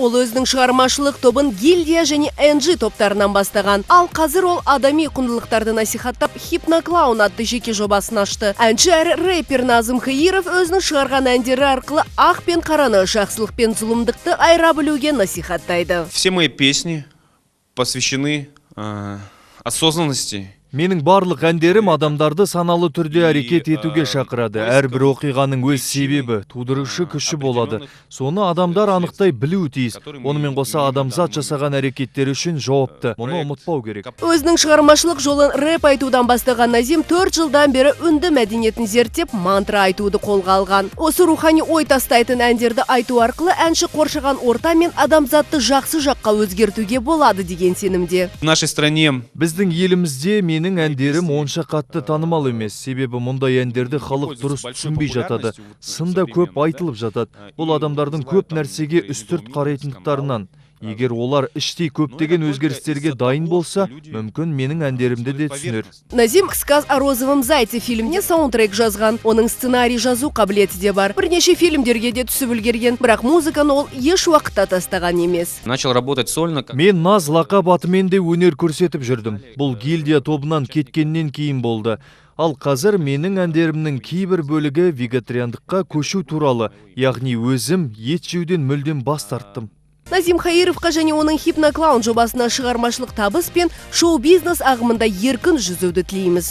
Ол өзінің шығармашылық тобын Гильдия және NG топтарынан бастаған. Ал қазір ол адами құндылықтарды насихаттап Hypnoklaun атты жеке жобасын ашты. Әнші әрі рэпер Назым Хаиров өзінің шығарған әндері арқылы ақ пен қараны, жақсылық пен зұлымдықты айыра білуге насихаттайды. Все мои песни посвящены осознанности. Менің барлық әндерім адамдарды саналы түрде әрекет етуге шақырады. Әрбір оқиғаның өз себебі, тудырушы күші болады. Соны адамдар анықтай білуі тиіс. Онымен қоса адамзат жасаған әрекеттер үшін жауапты. Мұны ұмытпау керек. Өзінің шығармашылық жолын рэп айтудан бастаған Назим 4 жылдан бері үнді мәдениетін зерттеп, мантра айтуды қолға алған. Осы рухани ой тастайтын әндерді айту арқылы әнші қоршаған орта мен адамзатты жақсы жаққа өзгертуге болады деген сенімде. В нашей стране Біздің елімізде менің әндерім онша қатты танымал емес. Себебі мұндай әндерді халық дұрыс түсінбей жатады. Сында көп айтылып жатады. Бұл адамдардың көп нәрсеге үстірт қарайтындықтарынан. Егер олар іштей көптеген өзгерістерге дайын болса, мүмкін менің әндерімді де түсінер. Назим «Сказ о розовом зайце» фильміне саундтрек жазған. Оның сценарий жазу қабілеті де бар. Бірнеше фильмдерге де түсіп үлгерген, бірақ музыканы ол еш уақытта тастаған емес. начал работать сольно. Мен Наз лақап атымен де өнер көрсетіп жүрдім. Бұл Гильдия тобынан кеткеннен кейін болды. Ал қазір менің әндерімнің кейбір бөлігі вегетариандыққа көшу туралы, яғни өзім ет жеуден мүлдем бас тарттым. Назим Хаировқа және оның Hypnoklaun жобасына шығармашылық табыс пен шоу-бизнес ағымында еркін жүзуді тілейміз.